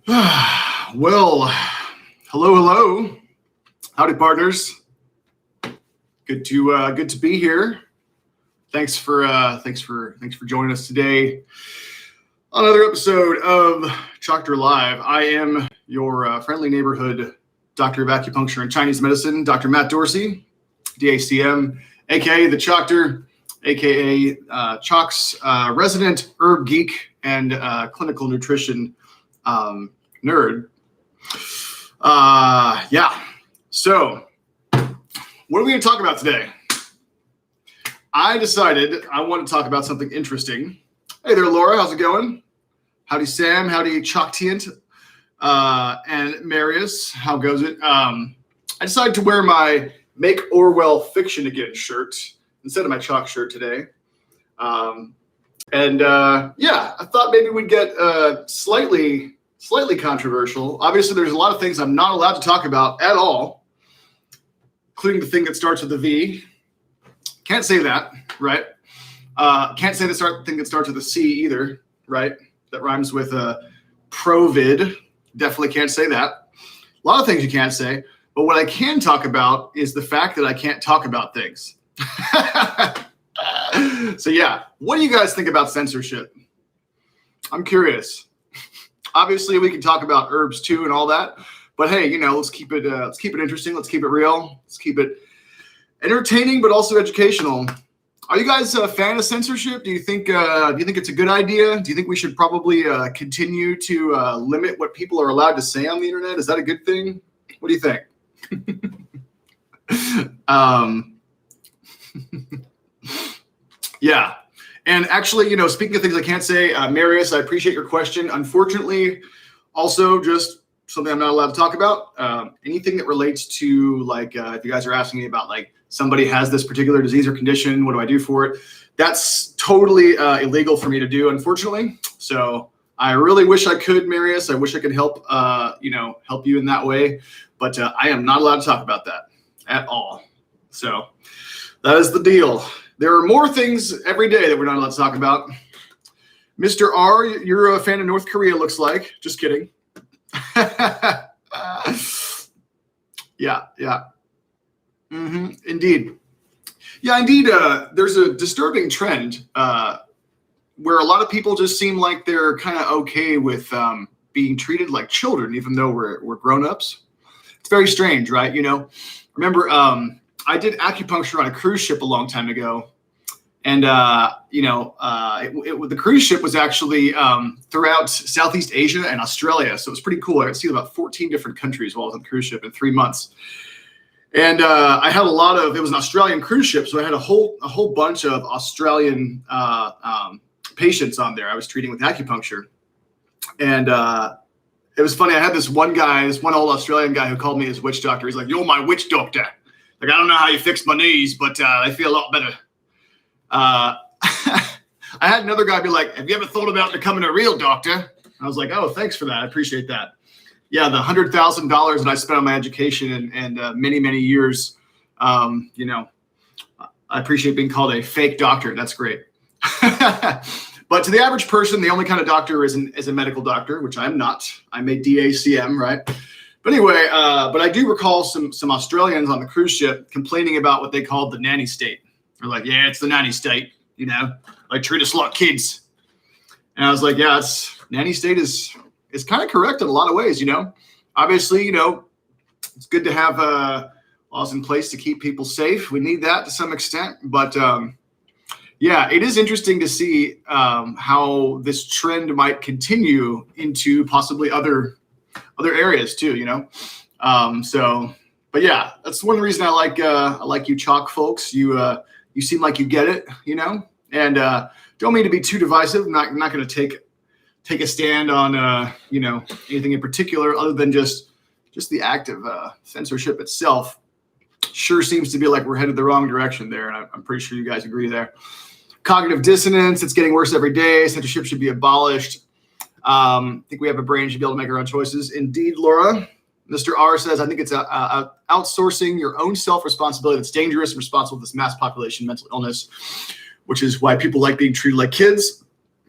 Well, hello. Howdy, partners. Good to be here. Thanks for joining us today on another episode of CHOQTOR Live. I am your friendly neighborhood doctor of acupuncture and Chinese medicine, Dr. Matt Dorsey, DACM, aka the CHOQTOR, aka CHOQ's resident herb geek and clinical nutrition nerd. So what are we going to talk about today? I decided I want to talk about something interesting. Hey there, Laura. How's it going? Howdy, Sam. Howdy, CHOQTIANT. And Marius. How goes it? I decided to wear my Make Orwell Fiction Again shirt instead of my CHOQ shirt today. I thought maybe we'd get slightly controversial. Obviously, there's a lot of things I'm not allowed to talk about at all, including the thing that starts with a V. Can't say that, right? Can't say the thing that starts with a C either, right? That rhymes with provid. Definitely can't say that. A lot of things you can't say. But what I can talk about is the fact that I can't talk about things. So yeah, what do you guys think about censorship? I'm curious. Obviously, we can talk about herbs too and all that, but hey, let's keep it interesting. Let's keep it real. Let's keep it entertaining, but also educational. Are you guys a fan of censorship? Do you think it's a good idea? Do you think we should probably continue to limit what people are allowed to say on the internet? Is that a good thing? What do you think? Yeah. And actually, speaking of things I can't say, Marius, I appreciate your question. Unfortunately, also just something I'm not allowed to talk about. Anything that relates to if you guys are asking me about somebody has this particular disease or condition, what do I do for it? That's totally illegal for me to do, unfortunately. So I really wish I could, Marius. I wish I could help, help you in that way. But I am not allowed to talk about that at all. So that is the deal. There are more things every day that we're not allowed to talk about. Mr. R, you're a fan of North Korea, looks like. Just kidding. Yeah. Indeed. Yeah, indeed. There's a disturbing trend where a lot of people just seem like they're kind of okay with being treated like children, even though we're grown-ups. It's very strange, right? Remember, I did acupuncture on a cruise ship a long time ago. And, the cruise ship was actually throughout Southeast Asia and Australia. So it was pretty cool. I got to see about 14 different countries while I was on the cruise ship in 3 months. And I had it was an Australian cruise ship. So I had a whole bunch of Australian patients on there I was treating with acupuncture. And it was funny. I had this one old Australian guy who called me his witch doctor. He's like, "You're my witch doctor. I don't know how you fixed my knees, but they feel a lot better." I had another guy be like, "Have you ever thought about becoming a real doctor?" I was like, "Oh, thanks for that. I appreciate that." Yeah, the $100,000 that I spent on my education and many, many years, I appreciate being called a fake doctor. That's great. But to the average person, the only kind of doctor is a medical doctor, which I'm not. I'm a DACM, right? But anyway, but I do recall some Australians on the cruise ship complaining about what they called the nanny state. They're like, "Yeah, it's the nanny state, They treat us like kids." And I was like, "Yeah, nanny state is kind of correct in a lot of ways, Obviously, it's good to have laws in place to keep people safe. We need that to some extent. But it is interesting to see how this trend might continue into possibly other areas too, But yeah, that's one reason I like you CHOQ folks. You seem like you get it, and don't mean to be too divisive. I'm not going to take a stand on, anything in particular other than just the act of censorship itself. Sure seems to be like we're headed the wrong direction there. And I'm pretty sure you guys agree there. Cognitive dissonance, it's getting worse every day. Censorship should be abolished. I think we have a brain, should be able to make our own choices. Indeed, Laura. Mr. R says, "I think it's outsourcing your own self-responsibility that's dangerous and responsible for this mass population mental illness, which is why people like being treated like kids."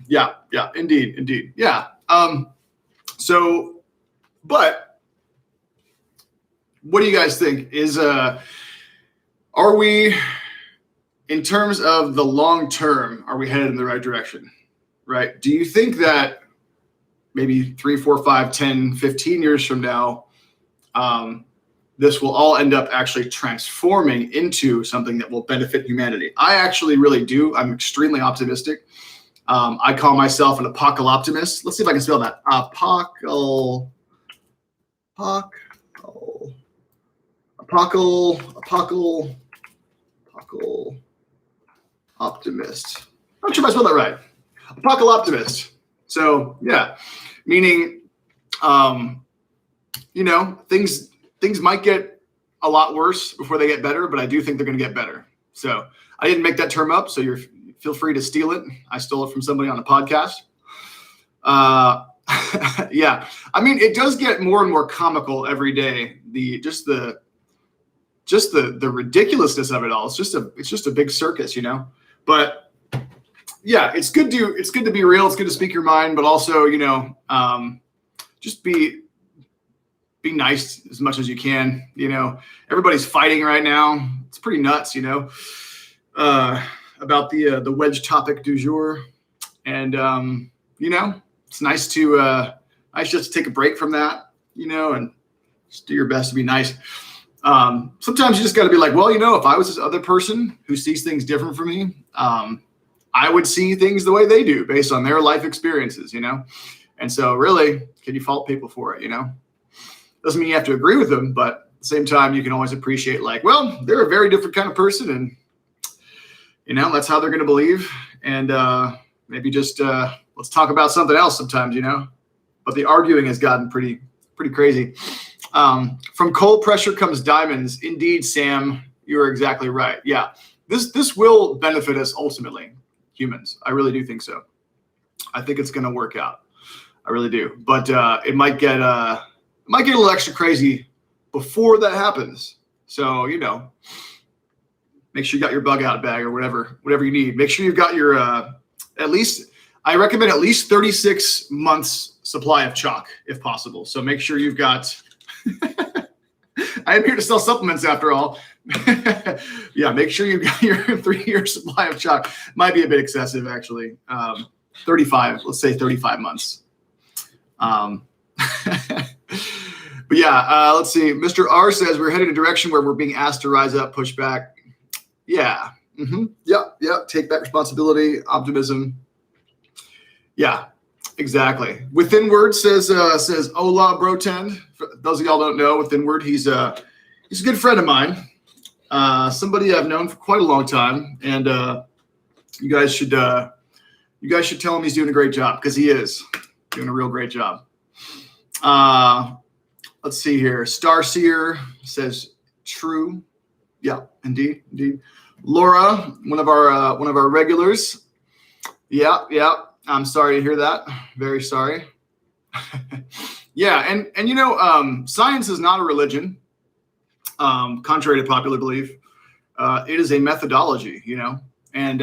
Yeah, indeed. Yeah. So But what do you guys think? Are we, in terms of the long term, are we headed in the right direction? Right? Do you think that maybe 3, 4, 5, 10, 15 years from now, this will all end up actually transforming into something that will benefit humanity? I actually really do. I'm extremely optimistic. I call myself an apocalyptimist. Let's see if I can spell that. Optimist. I'm not sure if I spelled that right. Apocalyptimist. So yeah, meaning, things might get a lot worse before they get better, but I do think they're going to get better. So I didn't make that term up, so feel free to steal it. I stole it from somebody on a podcast. Yeah, I mean, it does get more and more comical every day. Just the ridiculousness of it all. It's just a big circus, But yeah, it's good to be real. It's good to speak your mind, but also, just be nice as much as you can. Everybody's fighting right now. It's pretty nuts, about the wedge topic du jour. And, it's nice to just take a break from that, and just do your best to be nice. Sometimes you just got to be like, well, if I was this other person who sees things different from me, I would see things the way they do based on their life experiences, And so really, can you fault people for it, Doesn't mean you have to agree with them, but at the same time, you can always appreciate they're a very different kind of person, and, that's how they're going to believe. And maybe just let's talk about something else sometimes, But the arguing has gotten pretty crazy. From coal pressure comes diamonds. Indeed, Sam, you are exactly right. Yeah, this will benefit us ultimately, humans. I really do think so. I think it's going to work out. I really do. But it might get a little extra crazy before that happens. So, make sure you got your bug out bag or whatever you need. Make sure you've got your I recommend at least 36 months supply of CHOQ if possible. So make sure you've got I am here to sell supplements after all. Yeah, make sure you've got your 3-year supply of CHOQ. Might be a bit excessive, actually. 35, let's say 35 months. But yeah, let's see. Mr. R says we're headed in a direction where we're being asked to rise up, push back. Yeah. Mm-hmm. Yep. Take back responsibility, optimism. Yeah, exactly. Withinward says Ola Brotend. For those of y'all don't know, Withinward, he's a good friend of mine. Somebody I've known for quite a long time, and you guys should tell him he's doing a great job, because he is doing a real great job. Let's see here. Starseer says true. Yeah, indeed. Laura, one of our regulars. Yeah. I'm sorry to hear that. Very sorry. Yeah, and science is not a religion, contrary to popular belief. It is a methodology, and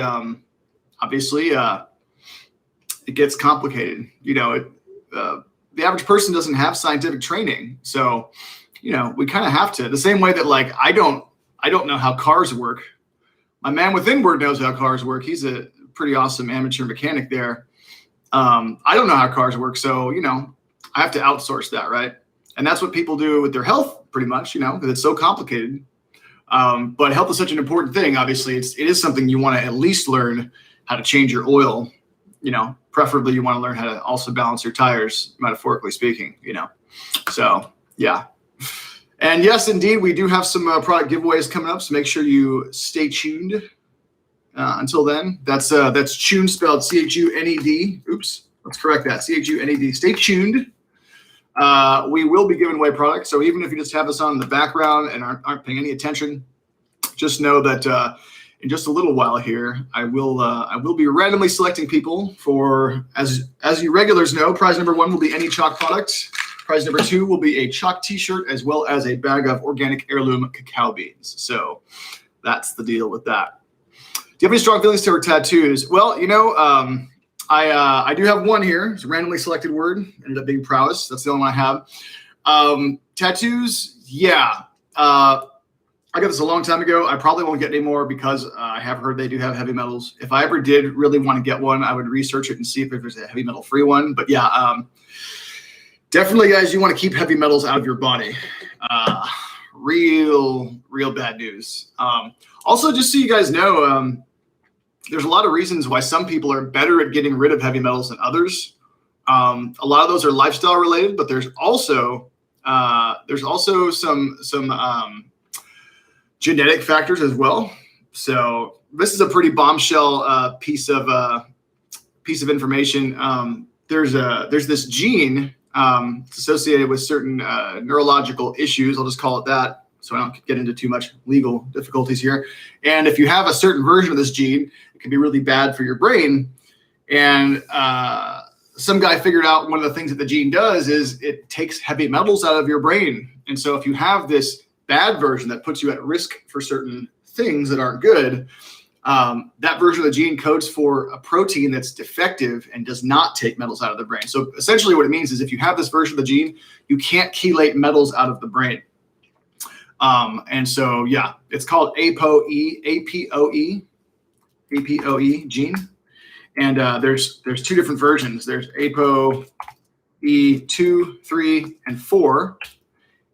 obviously it gets complicated. The average person doesn't have scientific training, so we kind of have to. The same way that I don't know how cars work. My man Withinward knows how cars work. He's a pretty awesome amateur mechanic there. I don't know how cars work, so I have to outsource that, right? And that's what people do with their health, pretty much, because it's so complicated. But health is such an important thing. Obviously, it is something you want to at least learn how to change your oil. Preferably you want to learn how to also balance your tires, metaphorically speaking. So yeah. And yes, indeed, we do have some product giveaways coming up, so make sure you stay tuned. Until then, that's tune spelled CHUNED. Oops, let's correct that. CHUNED. Stay tuned. We will be giving away products, so even if you just have us on in the background and aren't paying any attention, just know that in just a little while here, I will be randomly selecting people for, as you regulars know, prize number 1 will be any CHOQ product. Prize number 2 will be a CHOQ t-shirt, as well as a bag of organic heirloom cacao beans. So that's the deal with that. Do you have any strong feelings toward tattoos? Well, I do have one here. It's a randomly selected word. Ended up being prowess. That's the only one I have. Tattoos, yeah. I got this a long time ago. I probably won't get any more because I have heard they do have heavy metals. If I ever did really want to get one, I would research it and see if there's a heavy metal free one. But yeah, definitely, guys, you want to keep heavy metals out of your body. Real bad news. Also, just so you guys know, there's a lot of reasons why some people are better at getting rid of heavy metals than others. A lot of those are lifestyle related, but there's also some genetic factors as well. So this is a pretty bombshell piece of information. There's this gene associated with certain neurological issues. I'll just call it that, so I don't get into too much legal difficulties here. And if you have a certain version of this gene, it can be really bad for your brain. And some guy figured out one of the things that the gene does is it takes heavy metals out of your brain. And so if you have this bad version that puts you at risk for certain things that aren't good, that version of the gene codes for a protein that's defective and does not take metals out of the brain. So essentially what it means is if you have this version of the gene, you can't chelate metals out of the brain. And so, yeah, it's called APOE gene. And there's two different versions. There's APOE2, 3, and 4.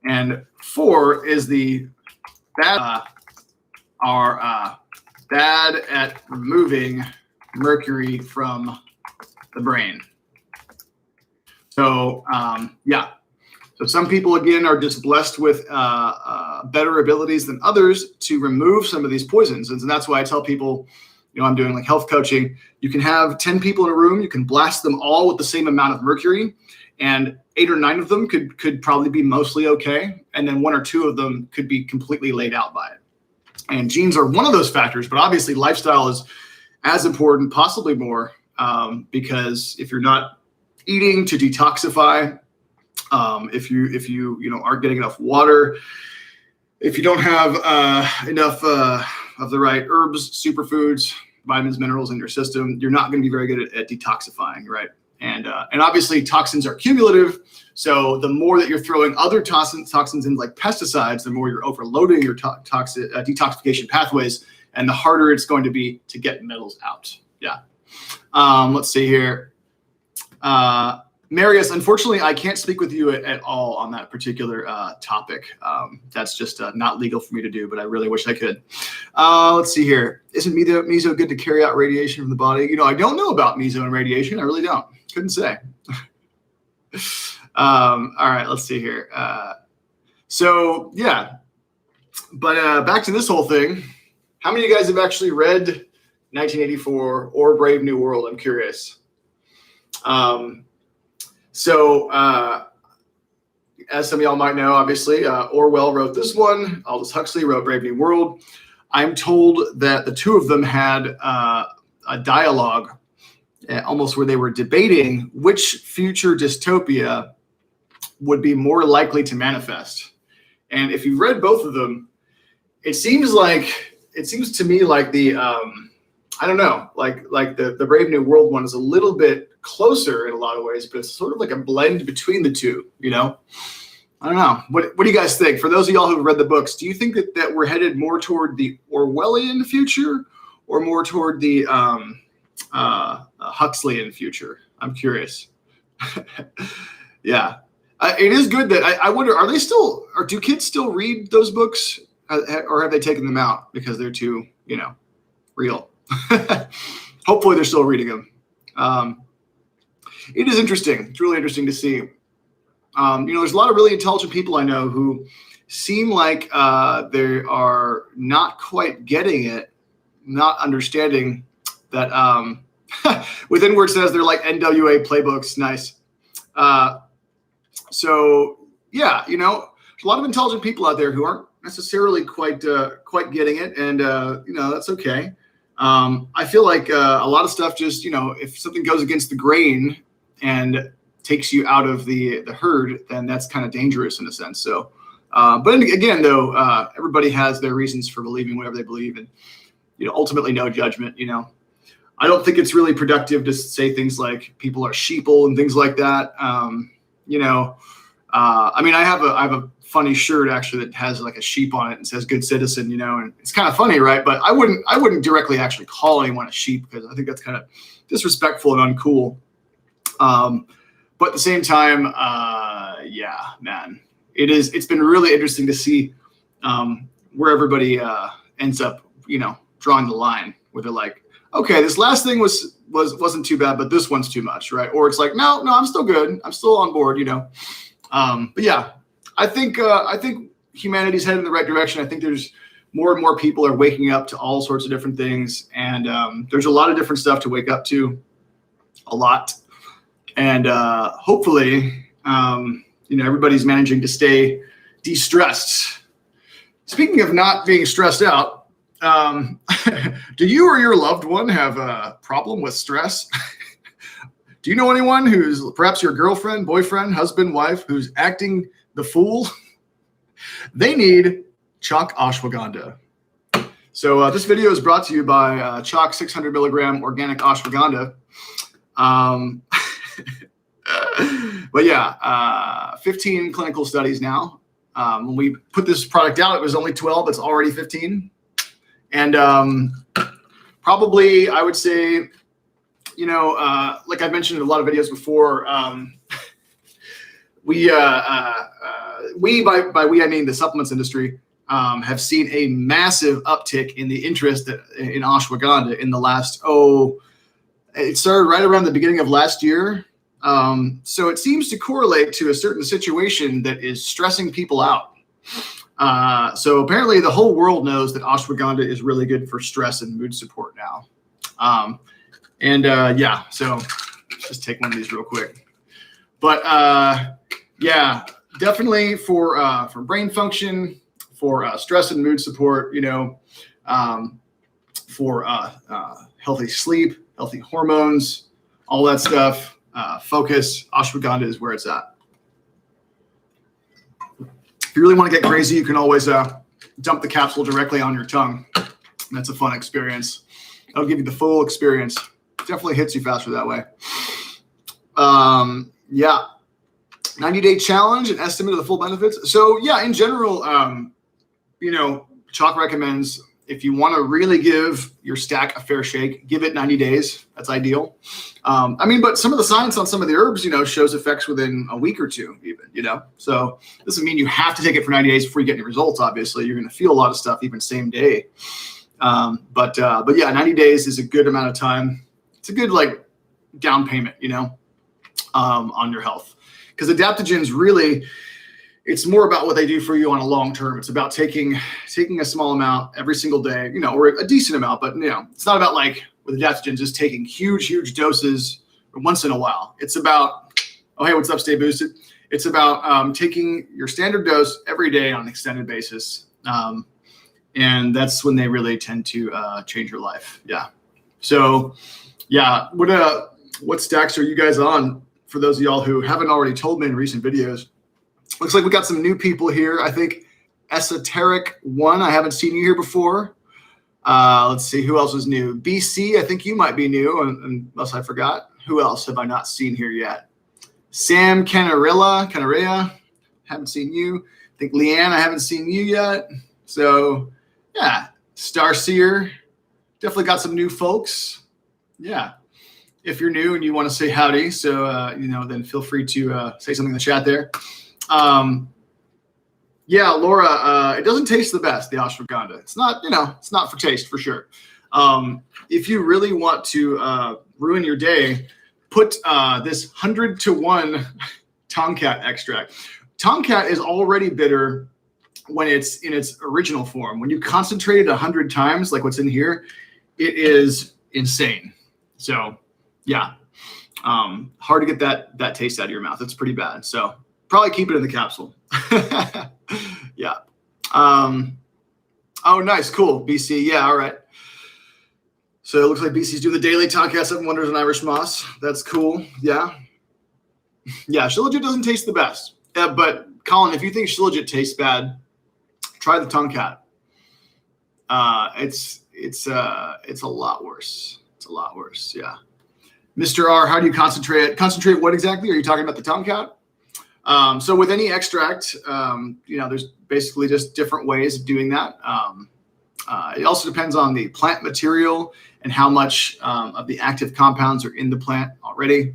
And 4 is the bad, bad at removing mercury from the brain. So, yeah. So some people, again, are just blessed with better abilities than others to remove some of these poisons. And that's why I tell people, I'm doing like health coaching. You can have 10 people in a room. You can blast them all with the same amount of mercury, and 8 or 9 of them could probably be mostly okay. And then 1 or 2 of them could be completely laid out by it. And genes are one of those factors, but obviously lifestyle is as important, possibly more, because if you're not eating to detoxify, if you aren't getting enough water, if you don't have enough of the right herbs, superfoods, vitamins, minerals in your system, you're not going to be very good at detoxifying, right? And obviously toxins are cumulative. So the more that you're throwing other toxins in, like pesticides, the more you're overloading your detoxification pathways, and the harder it's going to be to get metals out. Yeah. Let's see here. Marius, unfortunately, I can't speak with you at all on that particular topic. That's just not legal for me to do, but I really wish I could. Let's see here. Isn't meso good to carry out radiation from the body? I don't know about meso and radiation. I really don't. Couldn't say. All right, let's see here. So, yeah. But back to this whole thing. How many of you guys have actually read 1984 or Brave New World? I'm curious. So, as some of y'all might know, obviously, Orwell wrote this one. Aldous Huxley wrote Brave New World. I'm told that the two of them had a dialogue, almost where they were debating which future dystopia would be more likely to manifest. And if you've read both of them, it seems to me like the I don't know, like the Brave New World one is a little bit closer in a lot of ways, but it's sort of like a blend between the two, I don't know. What do you guys think? For those of y'all who've read the books, do you think that we're headed more toward the Orwellian future or more toward the Huxleyan future? I'm curious. Yeah. It is good that I wonder, do kids still read those books or have they taken them out because they're too, real? Hopefully they're still reading them. It is interesting. It's really interesting to see. There's a lot of really intelligent people I know who seem like they are not quite getting it, not understanding that within where it says they're like NWA playbooks. Nice. So yeah, there's a lot of intelligent people out there who aren't necessarily quite getting it, and that's okay. I feel like a lot of stuff just, if something goes against the grain and takes you out of the herd, then that's kind of dangerous in a sense. So, but again, though, everybody has their reasons for believing whatever they believe, and ultimately no judgment. I don't think it's really productive to say things like people are sheeple and things like that. I mean, I have a funny shirt actually that has like a sheep on it and says "Good Citizen," you know, and it's kind of funny, right? But I wouldn't directly actually call anyone a sheep because I think that's kind of disrespectful and uncool. But at the same time, yeah, man, it's been really interesting to see where everybody ends up, you know, drawing the line where they're like, okay, this last thing wasn't too bad, but this one's too much, right? Or it's like, no, I'm still good. I'm still on board, you know. But yeah, I think humanity's headed in the right direction. I think there's more and more people are waking up to all sorts of different things, and there's a lot of different stuff to wake up to, a lot. And hopefully, you know, everybody's managing to stay de-stressed. Speaking of not being stressed out, do you or your loved one have a problem with stress? Do you know anyone who's perhaps your girlfriend, boyfriend, husband, wife, who's acting the fool? They need CHOQ ashwagandha. So this video is brought to you by CHOQ 600 milligram organic ashwagandha. But yeah, 15 clinical studies now. When we put this product out, it was only 12. It's already 15. And probably, I would say, you know, like I've mentioned in a lot of videos before, we by we, I mean the supplements industry, have seen a massive uptick in the interest in ashwagandha in the last, it started right around the beginning of last year. So it seems to correlate to a certain situation that is stressing people out. So apparently the whole world knows that ashwagandha is really good for stress and mood support now. Yeah, so let's just take one of these real quick. But yeah, definitely for brain function, for stress and mood support, you know, for healthy sleep, healthy hormones, all that stuff. Focus, ashwagandha is where it's at. If you really want to get crazy, you can always dump the capsule directly on your tongue. That's a fun experience. That'll give you the full experience. Definitely hits you faster that way. Yeah, 90-day challenge, an estimate of the full benefits. So yeah, in general, you know, CHOQ recommends if you want to really give your stack a fair shake, give it 90 days. That's ideal. I mean, but some of the science on some of the herbs, you know, shows effects within a week or two even, you know. So this doesn't mean you have to take it for 90 days before you get any results, obviously. You're going to feel a lot of stuff even same day. But yeah, 90 days is a good amount of time. It's a good, like, down payment, you know, on your health. Because adaptogens really, it's more about what they do for you on a long term. It's about taking a small amount every single day, you know, or a decent amount. But, you know, it's not about, like, with adaptogens, just taking huge doses once in a while. It's about, oh, hey, what's up, Stay Boosted? It's about taking your standard dose every day on an extended basis. And that's when they really tend to change your life. Yeah. So, yeah, what stacks are you guys on? For those of y'all who haven't already told me in recent videos, looks like we got some new people here. I think Esoteric One, I haven't seen you here before. Let's see, who else is new? BC, I think you might be new, unless I forgot. Who else have I not seen here yet? Sam Canarella, haven't seen you. I think Leanne, I haven't seen you yet. So, yeah, Starseer, definitely got some new folks. Yeah. If you're new and you want to say howdy, so, you know, then feel free to say something in the chat there. Yeah, Laura, it doesn't taste the best, the ashwagandha. It's not, you know, it's not for taste for sure. If you really want to ruin your day, put this 100-to-1 Tomcat extract. Tomcat is already bitter when it's in its original form. When you concentrate it 100 times, like what's in here, it is insane. So, yeah, hard to get that taste out of your mouth. It's pretty bad. So probably keep it in the capsule. Yeah. Oh, nice. Cool. BC. Yeah. All right. So it looks like BC's doing the daily Tomcat 7 Wonders and Irish Moss. That's cool. Yeah. Yeah. Shilajit doesn't taste the best. But Colin, if you think Shilajit tastes bad, try the Tomcat. It's a lot worse. It's a lot worse. Yeah. Mr. R, how do you concentrate? Concentrate what exactly? Are you talking about the Tomcat? So with any extract, there's basically just different ways of doing that. It also depends on the plant material and how much of the active compounds are in the plant already.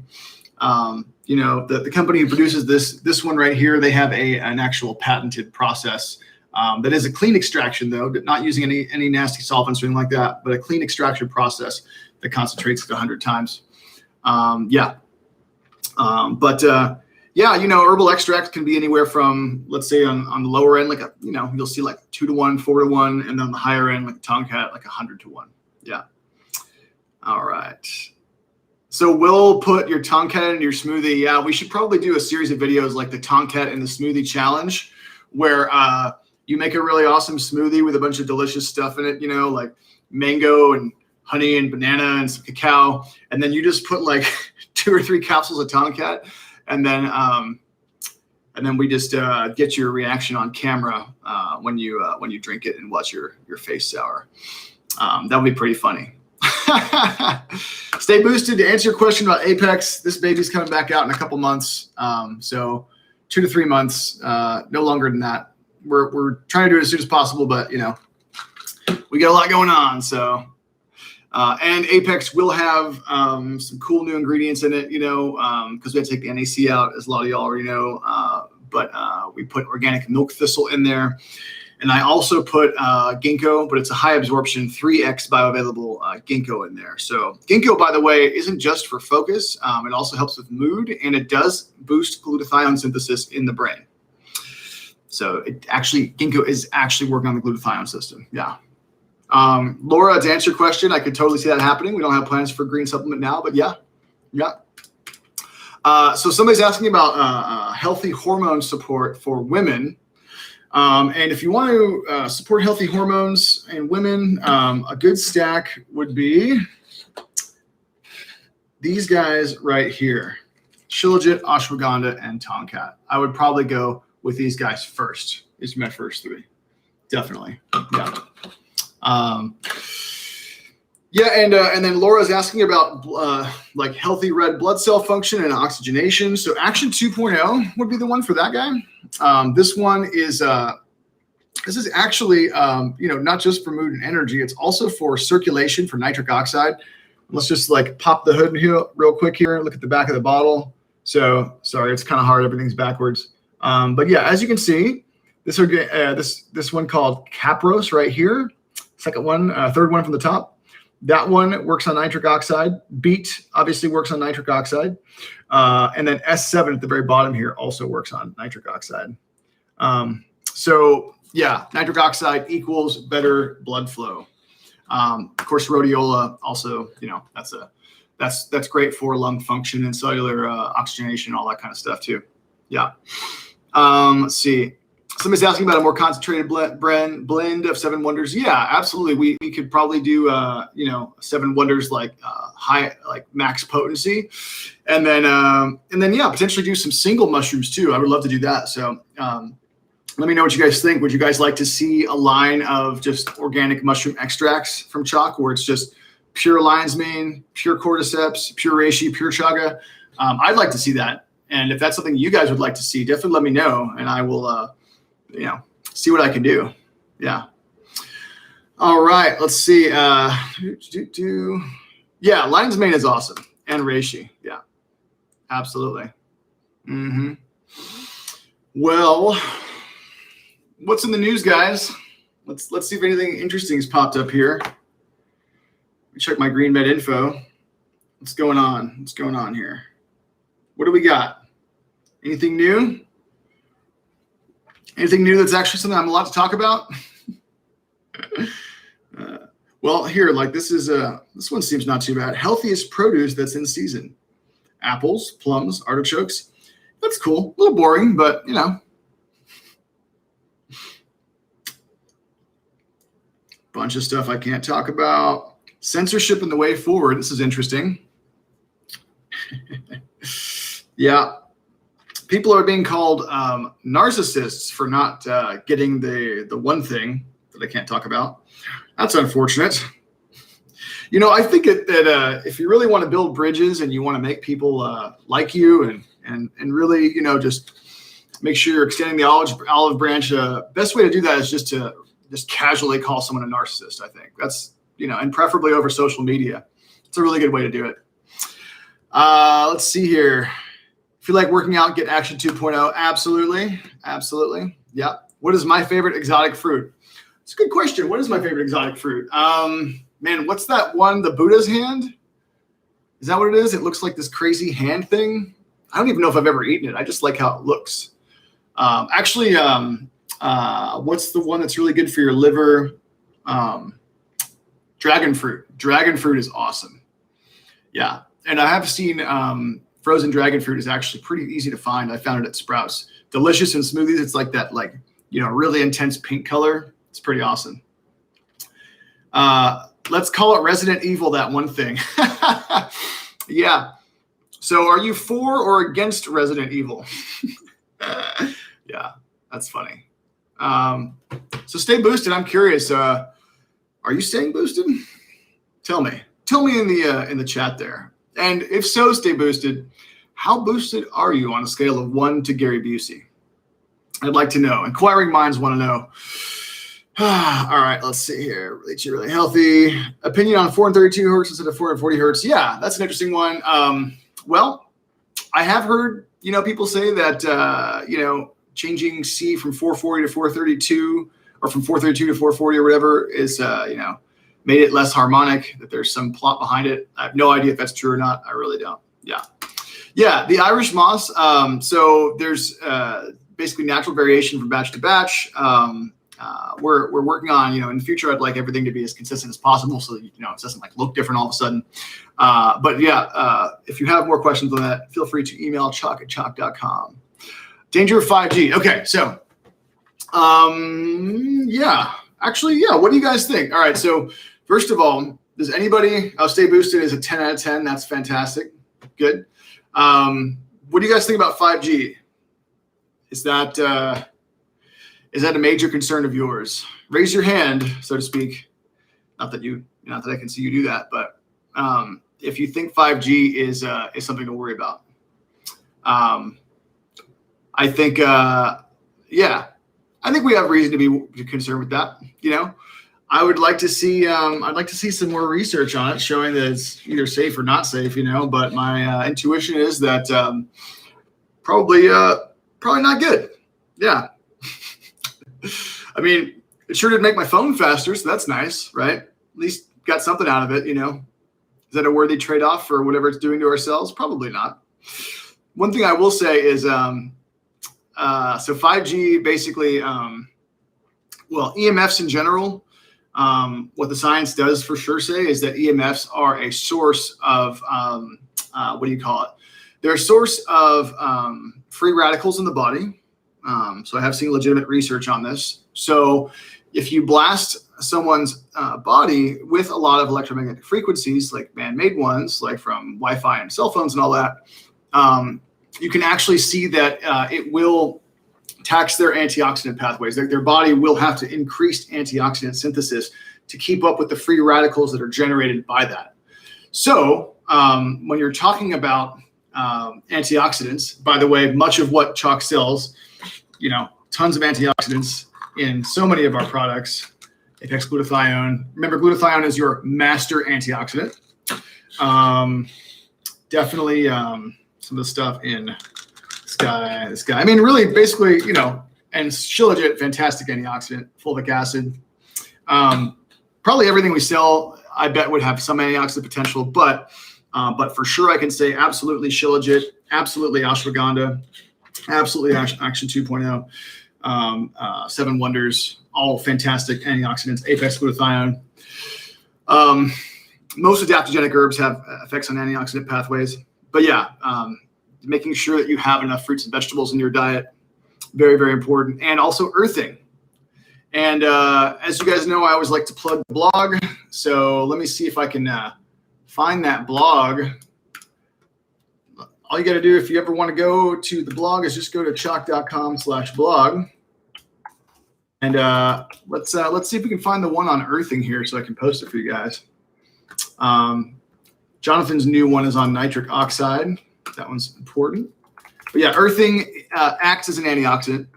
The company who produces this one right here, they have an actual patented process that is a clean extraction, though, not using any nasty solvents or anything like that, but a clean extraction process that concentrates it 100 times. Herbal extracts can be anywhere from, let's say on the lower end, you'll see like 2 to 1, 4 to 1, and then on the higher end, like Tomcat, like 100 to 1. Yeah. All right. So we'll put your Tomcat in your smoothie. Yeah, we should probably do a series of videos like the Tomcat and the Smoothie Challenge, where you make a really awesome smoothie with a bunch of delicious stuff in it, like mango and honey and banana and some cacao, and then you just put like 2 or 3 capsules of Tomcat, and then we just get your reaction on camera when you drink it and watch your face sour. That would be pretty funny. Stay boosted. To answer your question about Apex, this baby's coming back out in a couple months. So 2 to 3 months, no longer than that. We're trying to do it as soon as possible, but we got a lot going on. So, and Apex will have some cool new ingredients in it, because we had to take the NAC out, as a lot of y'all already know. But we put organic milk thistle in there. And I also put ginkgo, but it's a high absorption 3x bioavailable ginkgo in there. So ginkgo, by the way, isn't just for focus. It also helps with mood, and it does boost glutathione synthesis in the brain. So ginkgo is actually working on the glutathione system. Yeah. Laura, to answer your question, I could totally see that happening. We don't have plans for green supplement now, but yeah. So somebody's asking about healthy hormone support for women. And if you want to support healthy hormones in women, a good stack would be these guys right here: Shilajit, Ashwagandha, and Tomcat. I would probably go with these guys first. These are my first 3. Definitely. Yeah. And then Laura's asking about like healthy red blood cell function and oxygenation. So Action 2.0 would be the one for that guy. This one is this is actually not just for mood and energy. It's also for circulation, for nitric oxide. Let's just like pop the hood here real quick here. Look at the back of the bottle. So sorry, it's kind of hard. Everything's backwards. But yeah, as you can see, this one called Capros right here. Second one, third one from the top. That one works on nitric oxide. Beet obviously works on nitric oxide. And then S7 at the very bottom here also works on nitric oxide. So yeah, nitric oxide equals better blood flow. Of course, rhodiola also, that's great for lung function and cellular oxygenation, all that kind of stuff too. Yeah. Let's see. Somebody's asking about a more concentrated blend of 7 Wonders. Yeah, absolutely. We could probably do 7 Wonders like high, like max potency, and then yeah, potentially do some single mushrooms too. I would love to do that. So let me know what you guys think. Would you guys like to see a line of just organic mushroom extracts from CHOQ, where it's just pure lion's mane, pure cordyceps, pure reishi, pure chaga? I'd like to see that. And if that's something you guys would like to see, definitely let me know, and I will see what I can do. Yeah. All right. Let's see. Yeah, lion's mane is awesome, and reishi. Yeah, absolutely. Well, what's in the news, guys? Let's see if anything interesting has popped up here. Let me check my Green Med info. What's going on? What's going on here? What do we got? Anything new? Anything new that's actually something I'm allowed to talk about? Well, here, like this one seems not too bad. Healthiest produce that's in season: apples, plums, artichokes. That's cool. A little boring, but bunch of stuff I can't talk about. Censorship and the way forward. This is interesting. Yeah. People are being called narcissists for not getting the one thing that I can't talk about. That's unfortunate. I think that if you really want to build bridges and you want to make people like you and really, just Make sure you're extending the olive branch. Best way to do that is just to casually call someone a narcissist, I think. That's, and preferably over social media. It's a really good way to do it. Let's see here. If you like working out, get Action 2.0. Absolutely. Absolutely. Yeah. What is my favorite exotic fruit? It's a good question. What is my favorite exotic fruit? Man, what's that one? The Buddha's hand? Is that what it is? It looks like this crazy hand thing. I don't even know if I've ever eaten it. I just like how it looks. What's the one that's really good for your liver? Dragon fruit. Dragon fruit is awesome. Yeah. And I have seen frozen dragon fruit is actually pretty easy to find. I found it at Sprouts. Delicious in smoothies. It's like that, really intense pink color. It's pretty awesome. Let's call it Resident Evil, that one thing. Yeah. So are you for or against Resident Evil? Yeah, that's funny. So stay boosted. I'm curious. Are you staying boosted? Tell me in the chat there. And if so, stay boosted. How boosted are you on a scale of 1 to Gary Busey? I'd like to know. Inquiring minds want to know. All right, let's see here. Really healthy. Opinion on 432 hertz instead of 440 hertz. Yeah, that's an interesting one. Well, I have heard, people say that, changing C from 440 to 432 or from 432 to 440 or whatever is, made it less harmonic, that there's some plot behind it. I have no idea if that's true or not. I really don't. Yeah. Yeah, the Irish moss. So there's basically natural variation from batch to batch. We're working on, in the future, I'd like everything to be as consistent as possible so that, it doesn't look different all of a sudden. But yeah, if you have more questions on that, feel free to email CHOQ@CHOQ.com. Danger of 5G. Okay, so yeah, actually, yeah. What do you guys think? All right, so first of all, does anybody, Stay Boosted is a 10 out of 10. That's fantastic. Good. What do you guys think about 5G? Is that a major concern of yours? Raise your hand, so to speak. Not that I can see you do that, but if you think 5G is something to worry about. I think, yeah, I think we have reason to be concerned with that. I would like to see, I'd like to see some more research on it showing that it's either safe or not safe, but my intuition is that probably not good. Yeah. I mean, it sure did make my phone faster, so that's nice, right? At least got something out of it, Is that a worthy trade-off for whatever it's doing to our cells? Probably not. One thing I will say is, so 5G basically, EMFs in general, what the science does for sure say is that EMFs are a source of, They're a source of free radicals in the body. So I have seen legitimate research on this. So if you blast someone's body with a lot of electromagnetic frequencies, like man-made ones, like from Wi-Fi and cell phones and all that, you can actually see that it will tax their antioxidant pathways. Their body will have to increase antioxidant synthesis to keep up with the free radicals that are generated by that. So when you're talking about antioxidants, by the way, much of what CHOQ sells, tons of antioxidants in so many of our products. Apex glutathione. Remember, glutathione is your master antioxidant. Definitely some of the stuff in this guy. I mean, really, basically, and Shilajit, fantastic antioxidant, fulvic acid. Probably everything we sell, I bet, would have some antioxidant potential, but for sure, I can say absolutely Shilajit, absolutely ashwagandha, absolutely Action 2.0, 7 Wonders, all fantastic antioxidants, Apex glutathione. Most adaptogenic herbs have effects on antioxidant pathways. But yeah, making sure that you have enough fruits and vegetables in your diet, very, very important. And also earthing. And as you guys know, I always like to plug the blog. So let me see if I can find that blog. All you got to do if you ever want to go to the blog is just go to CHOQ.com/blog. And let's see if we can find the one on earthing here so I can post it for you guys. Jonathan's new one is on nitric oxide. That one's important. But yeah, earthing, acts as an antioxidant.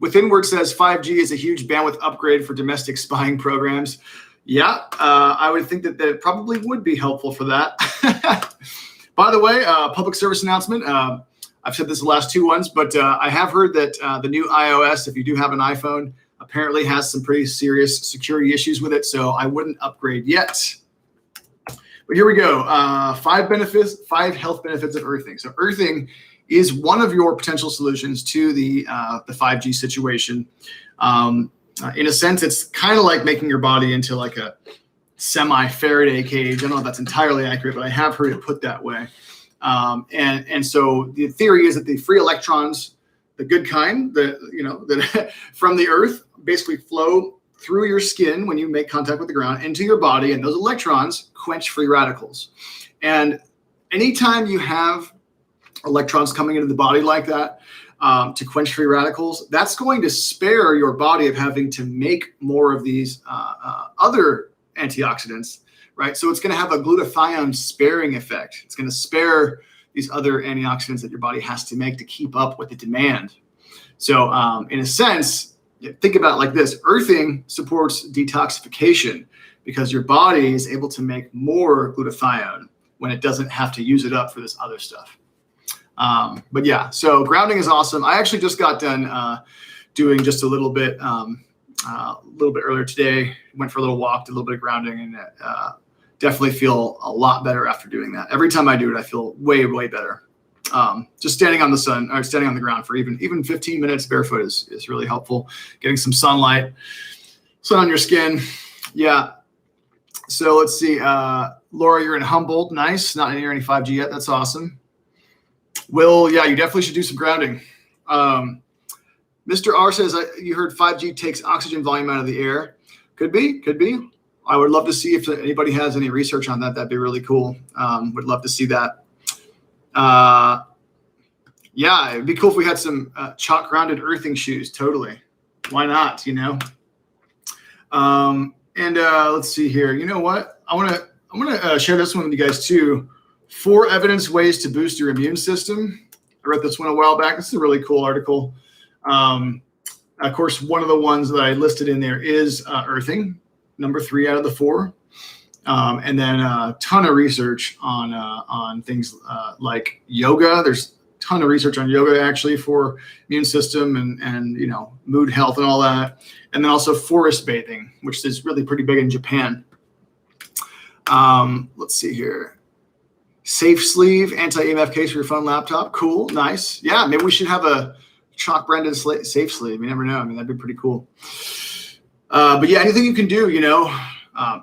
Within where it says 5G is a huge bandwidth upgrade for domestic spying programs. Yeah, I would think that it probably would be helpful for that. By the way, public service announcement. I've said this the last two ones, but I have heard that the new iOS, if you do have an iPhone, apparently has some pretty serious security issues with it. So I wouldn't upgrade yet. But here we go. 5 health benefits of earthing. So earthing is one of your potential solutions to the 5G situation. In a sense, it's kind of like making your body into like a semi-Faraday cage. I don't know if that's entirely accurate, but I have heard it put that way. And so the theory is that the free electrons, the good kind, that from the earth, basically flow through your skin when you make contact with the ground into your body, and those electrons quench free radicals. And anytime you have electrons coming into the body like that to quench free radicals, that's going to spare your body of having to make more of these other antioxidants, right? So it's going to have a glutathione sparing effect. It's going to spare these other antioxidants that your body has to make to keep up with the demand. So in a sense, think about it like this. Earthing supports detoxification because your body is able to make more glutathione when it doesn't have to use it up for this other stuff. But yeah, so grounding is awesome. I actually just got done doing just a little bit earlier today. Went for a little walk, did a little bit of grounding, and definitely feel a lot better after doing that. Every time I do it, I feel way, way better. Just standing on the sun or standing on the ground for even 15 minutes barefoot is really helpful. Getting some sunlight, sun on your skin. Yeah. So let's see. Laura, you're in Humboldt. Nice. Not near any 5G yet. That's awesome. Will, yeah, you definitely should do some grounding. Mr. R says, you heard 5G takes oxygen volume out of the air. Could be. I would love to see if anybody has any research on that. That'd be really cool. Would love to see that. Yeah, it'd be cool if we had some CHOQ grounded earthing shoes. Totally. Why not? Let's see here. You know what? I'm gonna share this one with you guys too. 4 evidence ways to boost your immune system. I read this one a while back. This is a really cool article. Of course, one of the ones that I listed in there is earthing, number 3 out of the 4. And then a ton of research on things like yoga. There's a ton of research on yoga actually for immune system and mood health and all that. And then also forest bathing, which is really pretty big in Japan. Let's see here. Safe sleeve, anti-EMF case for your phone, laptop. Cool, nice. Yeah, maybe we should have a CHOQ branded safe sleeve. You never know. I mean, that'd be pretty cool. But yeah, anything you can do,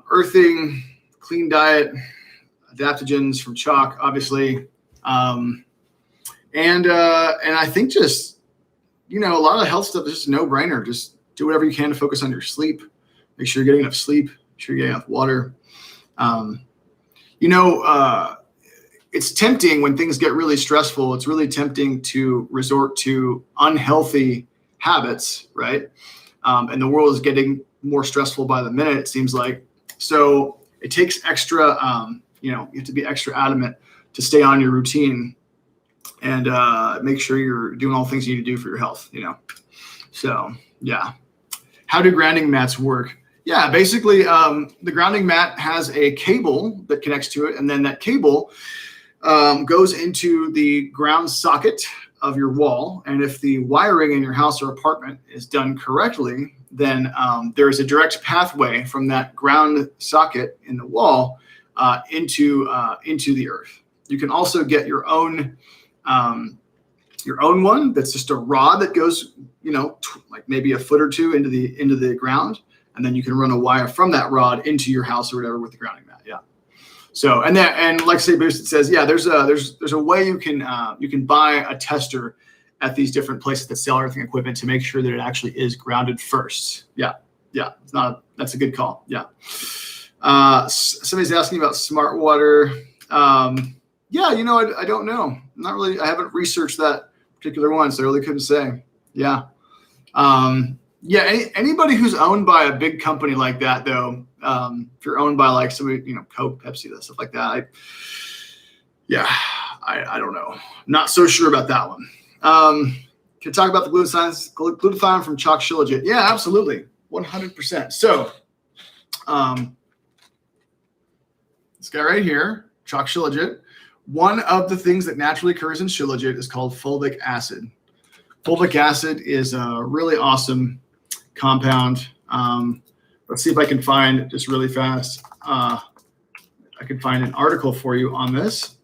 earthing, clean diet, adaptogens from CHOQ, obviously. And I think just, a lot of health stuff is just a no-brainer. Just do whatever you can to focus on your sleep. Make sure you're getting enough sleep. Make sure you're getting enough water. It's tempting when things get really stressful. It's really tempting to resort to unhealthy habits, right? And the world is getting more stressful by the minute, it seems like. So it takes extra, you have to be extra adamant to stay on your routine and make sure you're doing all the things you need to do for your health, So, yeah. How do grounding mats work? Yeah, basically, the grounding mat has a cable that connects to it, and then that cable goes into the ground socket of your wall. And if the wiring in your house or apartment is done correctly, then there is a direct pathway from that ground socket in the wall into the earth. You can also get your own one that's just a rod that goes, like maybe a foot or 2 into the ground, and then you can run a wire from that rod into your house or whatever with the grounding mat. Yeah. So and like Say Boost, it says, yeah, there's a way you can buy a tester at these different places that sell earthing equipment to make sure that it actually is grounded first. Yeah. That's a good call. Yeah. Somebody's asking about smart water. Yeah, I don't know. I haven't researched that particular one, so I really couldn't say. Yeah. Anybody who's owned by a big company like that, though, if you're owned by like somebody, Coke, Pepsi, that stuff like that, I don't know. Not so sure about that one. Can you talk about the glutathione from CHOQ Shilajit? Yeah, absolutely. 100%. So this guy right here, CHOQ Shilajit, one of the things that naturally occurs in Shilajit is called fulvic acid. Fulvic acid is a really awesome compound. Let's see if I can find, just really fast, I can find an article for you on this.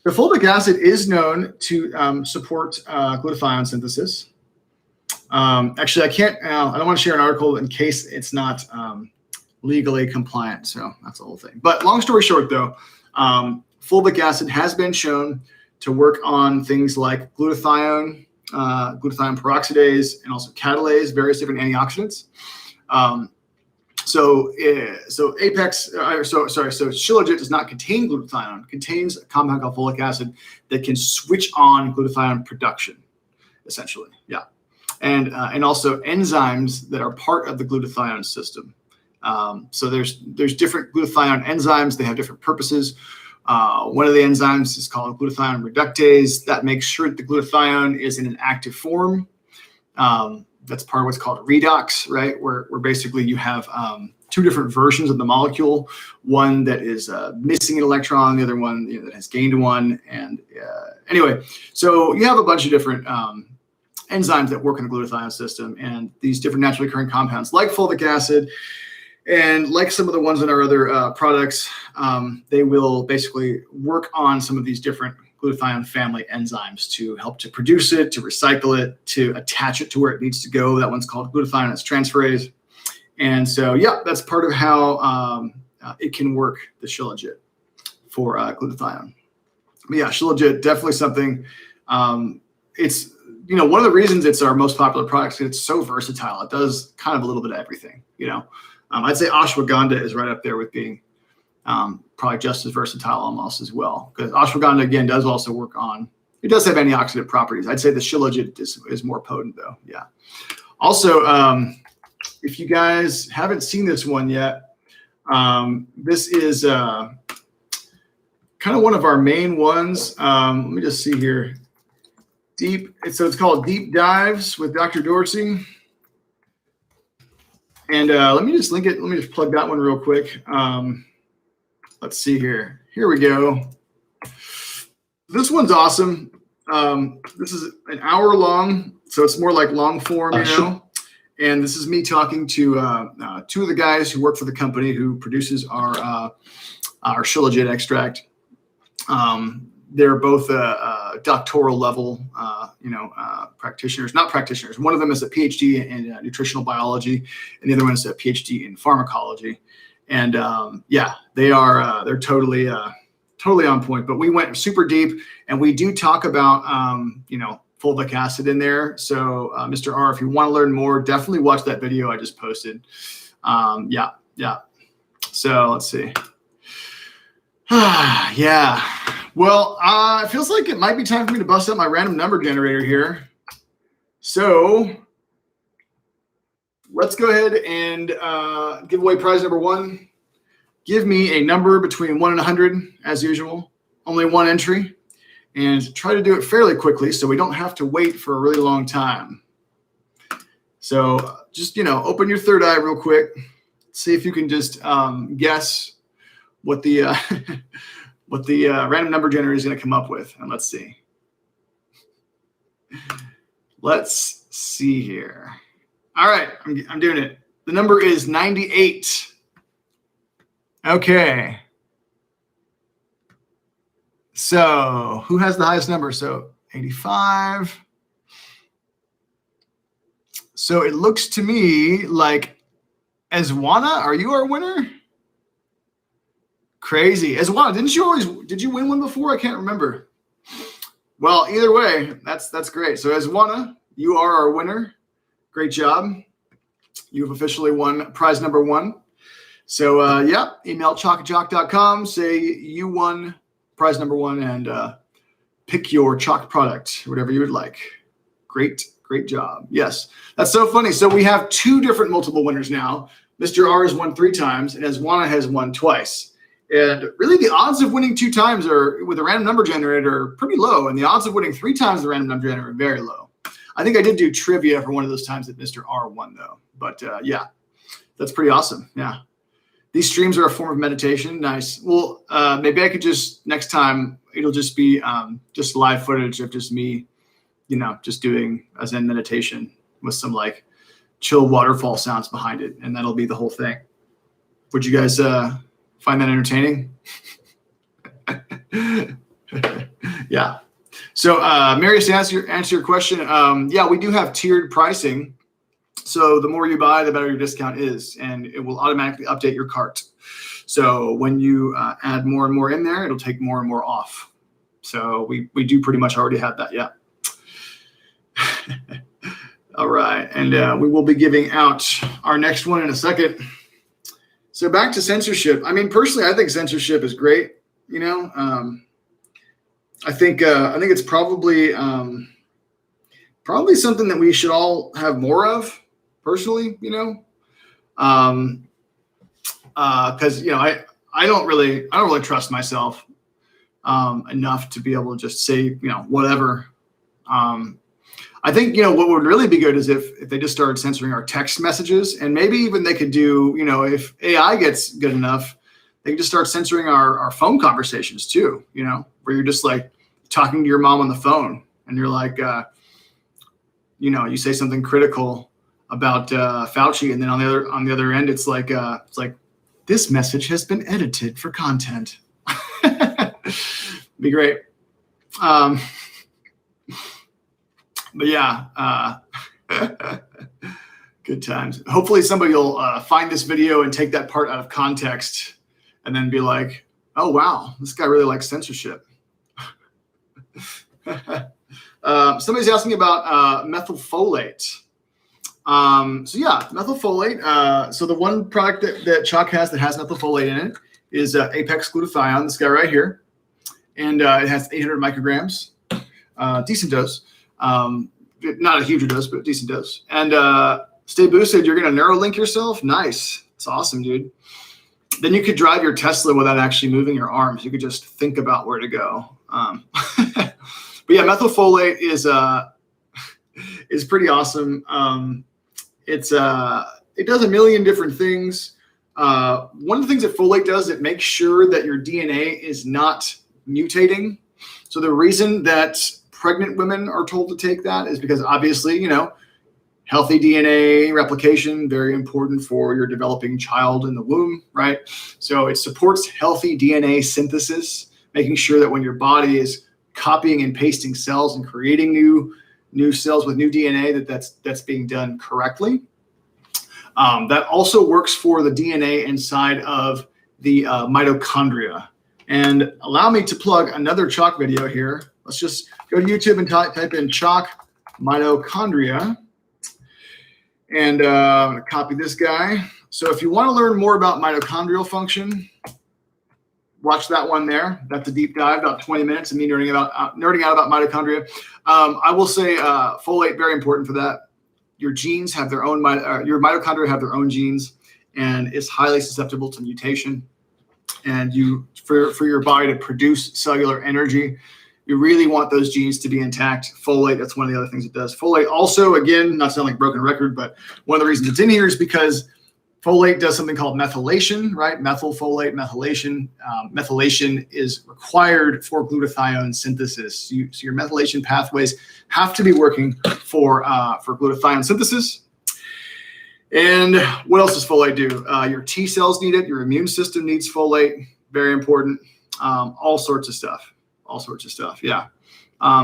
The fulvic acid is known to support glutathione synthesis. Actually, I don't want to share an article in case it's not legally compliant. So that's the whole thing. But long story short, though, fulvic acid has been shown to work on things like glutathione, glutathione peroxidase, and also catalase, various different antioxidants. So Shilajit does not contain glutathione. It contains a compound called folic acid that can switch on glutathione production, essentially. Yeah, and also enzymes that are part of the glutathione system. So there's different glutathione enzymes. They have different purposes. One of the enzymes is called glutathione reductase. That makes sure that the glutathione is in an active form. That's part of what's called redox, right? Where basically you have two different versions of the molecule, one that is missing an electron, the other one that has gained one. And anyway, so you have a bunch of different enzymes that work in the glutathione system, and these different naturally occurring compounds like fulvic acid and like some of the ones in our other products, they will basically work on some of these different glutathione family enzymes to help to produce it, to recycle it, to attach it to where it needs to go. That one's called glutathione transferase. And so, yeah, that's part of how it can work, the Shilajit, for glutathione. But yeah, Shilajit, definitely something. It's, one of the reasons it's our most popular product is it's so versatile. It does kind of a little bit of everything, I'd say ashwagandha is right up there with being probably just as versatile almost as well, because ashwagandha, again, does also work on, it does have antioxidant properties. I'd say the Shilajit is more potent, though. Yeah. Also, if you guys haven't seen this one yet, this is kind of one of our main ones. Let me just see here. So it's called Deep Dives with Dr. Dorsey. And let me just link it. Let me just plug that one real quick. Let's see here. Here we go. This one's awesome. This is an hour long, so it's more like long form, And this is me talking to two of the guys who work for the company who produces our Shilajit extract. They're both doctoral level, practitioners. Not practitioners. One of them is a PhD in nutritional biology, and the other one is a PhD in pharmacology. And they're totally on point. But we went super deep, and we do talk about fulvic acid in there. So, Mr. R, if you want to learn more, definitely watch that video I just posted. Yeah. So let's see. Yeah. Well, it feels like it might be time for me to bust up my random number generator here. So let's go ahead and give away prize number one. Give me a number between 1 and 100, as usual. Only one entry. And try to do it fairly quickly so we don't have to wait for a really long time. So just, open your third eye real quick. See if you can just guess what the random number generator is going to come up with. And let's see. Let's see here. All right, I'm doing it. The number is 98. Okay. So who has the highest number? So 85. So it looks to me like Eswana, are you our winner? Crazy. Eswana, did you win one before? I can't remember. Well, either way, that's great. So Eswana, you are our winner. Great job. You've officially won prize number one. So email CHOQ.com, say you won prize number one, and pick your CHOQ product, whatever you would like. Great job. Yes, that's so funny. So we have two different multiple winners now. Mr. R has won 3 times, and Eswana has won twice. And really the odds of winning 2 times are with a random number generator are pretty low. And the odds of winning 3 times the random number generator are very low. I think I did do trivia for one of those times that Mr. R won though. But yeah, that's pretty awesome. Yeah. These streams are a form of meditation. Nice. Well, maybe I could just, next time, it'll just be just live footage of just me, just doing a Zen meditation with some like chill waterfall sounds behind it. And that'll be the whole thing. Would you guys find that entertaining? Yeah. So Marius, to answer your question, yeah, we do have tiered pricing. So the more you buy, the better your discount is, and it will automatically update your cart. So when you add more and more in there, it'll take more and more off. So we do pretty much already have that, yeah. All right, and we will be giving out our next one in a second. So back to censorship. I mean, personally, I think censorship is great. I think it's probably something that we should all have more of. Personally, because I don't really trust myself enough to be able to just say whatever. I think what would really be good is if they just started censoring our text messages, and maybe even they could do if AI gets good enough, they can just start censoring our phone conversations too. Where you're just like talking to your mom on the phone, and you're like, you say something critical about Fauci, and then on the other end, it's like this message has been edited for content. Be great. But yeah, good times. Hopefully somebody will find this video and take that part out of context, and then be like, "Oh wow, this guy really likes censorship." Somebody's asking about methylfolate. So yeah, methylfolate. So the one product that CHOQ has that has methylfolate in it is Apex glutathione, this guy right here. And it has 800 micrograms, decent dose. Not a huge dose, but a decent dose. And stay boosted, you're going to neuralink yourself? Nice. It's awesome, dude. Then you could drive your Tesla without actually moving your arms. You could just think about where to go. But yeah, methylfolate is pretty awesome. It does a million different things. One of the things that folate does, it makes sure that your DNA is not mutating. So the reason that pregnant women are told to take that is because obviously, healthy DNA replication, very important for your developing child in the womb, right? So it supports healthy DNA synthesis, making sure that when your body is copying and pasting cells and creating new cells with new DNA, that's being done correctly. That also works for the DNA inside of the mitochondria. And allow me to plug another CHOQ video here. Let's just go to YouTube and type in CHOQ mitochondria. And I'm going to copy this guy. So if you want to learn more about mitochondrial function, watch that one there. That's a deep dive, about 20 minutes of me nerding out about mitochondria. I will say folate, very important for that. Your genes have their own, your mitochondria have their own genes, and it's highly susceptible to mutation. And for your body to produce cellular energy, you really want those genes to be intact. Folate, that's one of the other things it does. Folate also, again, not sounding like a broken record, but one of the reasons it's in here is because folate does something called methylation, right? Methylfolate, methylation. Methylation is required for glutathione synthesis. So your methylation pathways have to be working for glutathione synthesis. And what else does folate do? Your T cells need it. Your immune system needs folate. Very important. All sorts of stuff. Yeah.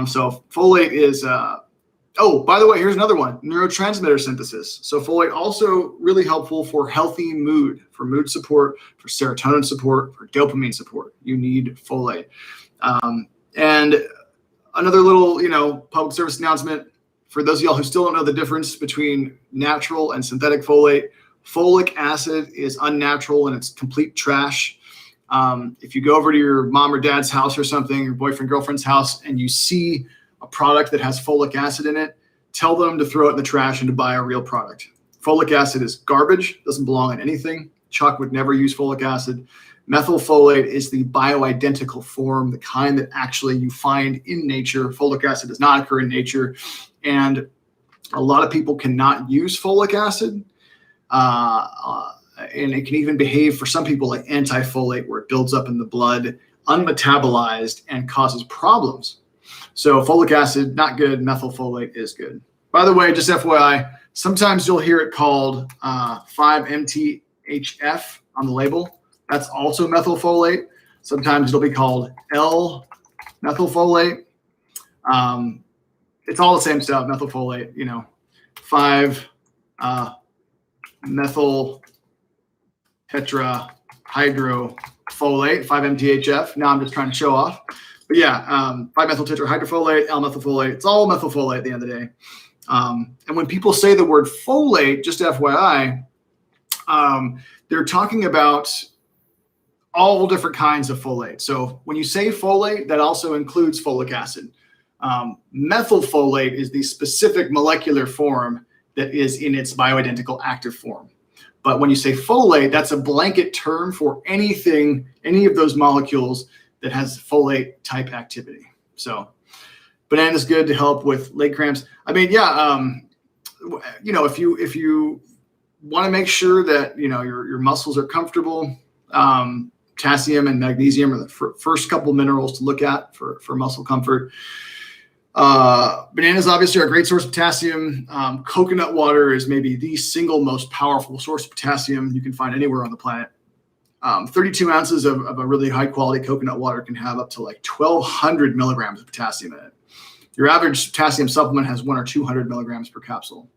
So folate is, oh, by the way, here's another one, neurotransmitter synthesis. So folate also really helpful for healthy mood, for mood support, for serotonin support, for dopamine support. You need folate. And another little, public service announcement for those of y'all who still don't know the difference between natural and synthetic folate. Folic acid is unnatural and it's complete trash. If you go over to your mom or dad's house or something, your boyfriend, girlfriend's house, and you see a product that has folic acid in it, tell them to throw it in the trash and to buy a real product. Folic acid is garbage, doesn't belong in anything. CHOQ would never use folic acid. Methylfolate is the bioidentical form, the kind that actually you find in nature. Folic acid does not occur in nature. And a lot of people cannot use folic acid. And it can even behave for some people like antifolate, where it builds up in the blood, unmetabolized, and causes problems. So folic acid, not good. Methylfolate is good. By the way, just FYI, sometimes you'll hear it called 5-MTHF on the label. That's also methylfolate. Sometimes it'll be called L-methylfolate. It's all the same stuff, methylfolate, 5-methyl tetrahydrofolate, 5-MTHF. Now I'm just trying to show off. But yeah, 5-methyl tetrahydrofolate, L-methylfolate, it's all methylfolate at the end of the day. And when people say the word folate, just FYI, they're talking about all different kinds of folate. So when you say folate, that also includes folic acid. Methylfolate is the specific molecular form that is in its bioidentical active form. But when you say folate, that's a blanket term for anything, any of those molecules that has folate type activity. So banana is good to help with leg cramps. I mean, yeah, if you want to make sure that your muscles are comfortable, potassium and magnesium are the first couple minerals to look at for muscle comfort. Bananas obviously are a great source of potassium. Coconut water is maybe the single most powerful source of potassium you can find anywhere on the planet. 32 ounces of a really high quality coconut water can have up to like 1,200 milligrams of potassium in it. Your average potassium supplement has 100 or 200 milligrams per capsule.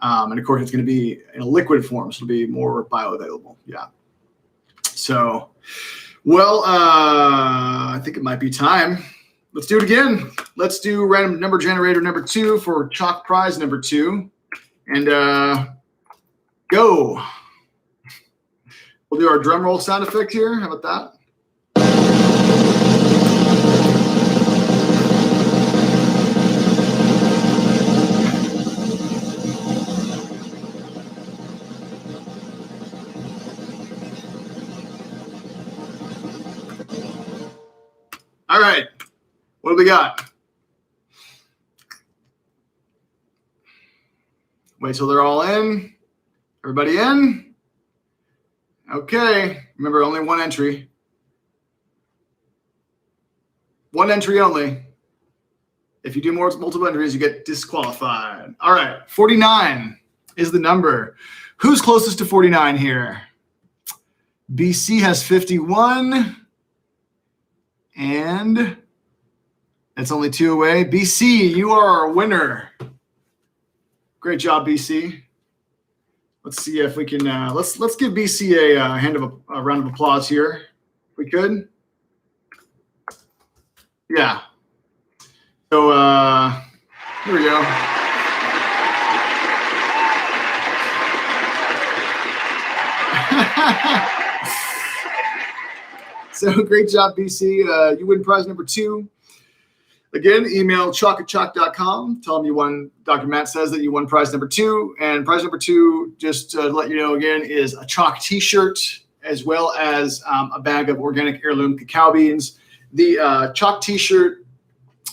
And of course, it's going to be in a liquid form, so it'll be more bioavailable. Yeah. So, well, I think it might be time. Let's do it again. Let's do random number generator number 2 for CHOQ prize number 2. And go. We'll do our drum roll sound effect here. How about that? All right. What do we got? Wait till they're all in. Everybody in? Okay. Remember, only one entry. One entry only. If you do multiple entries, you get disqualified. All right. 49 is the number. Who's closest to 49 here? BC has 51. And it's only 2 away. BC, you are our winner. Great job, BC. Let's see if we can. Let's give BC a round of applause here, if we could. Yeah. So here we go. So great job, BC. You win prize number 2. Again, email CHOQ@CHOQ.com. Tell them you won. Dr. Matt says that you won prize number 2. And prize number 2, just to let you know again, is a CHOQ t-shirt, as well as a bag of organic heirloom cacao beans. The CHOQ t-shirt,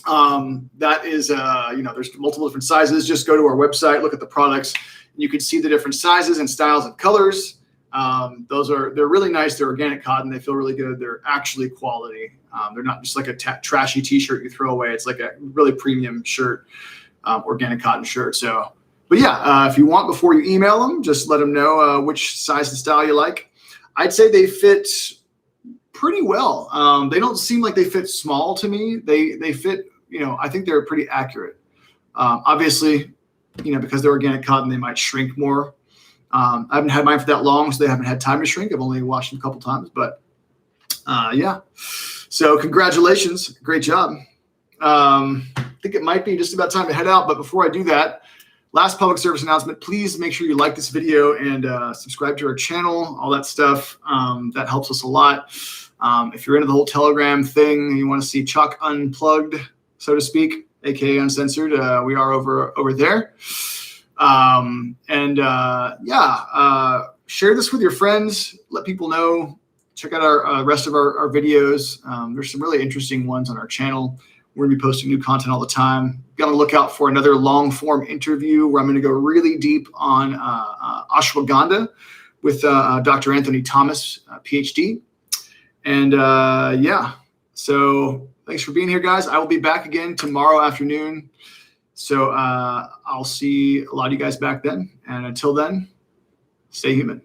that is, there's multiple different sizes. Just go to our website, look at the products, and you can see the different sizes and styles and colors. They're really nice. They're organic cotton. They feel really good. They're actually quality. They're not just like a trashy t-shirt you throw away. It's like a really premium shirt, organic cotton shirt. So, but yeah, if you want, before you email them, just let them know which size and style you like. I'd say they fit pretty well. They don't seem like they fit small to me. They fit, I think they're pretty accurate. Obviously, because they're organic cotton, they might shrink more. I haven't had mine for that long, so they haven't had time to shrink. I've only washed them a couple times, but yeah. So congratulations. Great job. I think it might be just about time to head out. But before I do that, last public service announcement, please make sure you like this video and subscribe to our channel, all that stuff. That helps us a lot. If you're into the whole Telegram thing and you want to see CHOQ unplugged, so to speak, aka uncensored, we are over there. Share this with your friends. Let people know check out our rest of our videos. There's some really interesting ones on our channel. We're going to be posting new content all the time. Be on the lookout for another long form interview where I'm going to go really deep on ashwagandha with Dr. Anthony Thomas, PhD. And yeah, so thanks for being here, guys. I will be back again tomorrow afternoon. So I'll see a lot of you guys back then. And until then, stay human.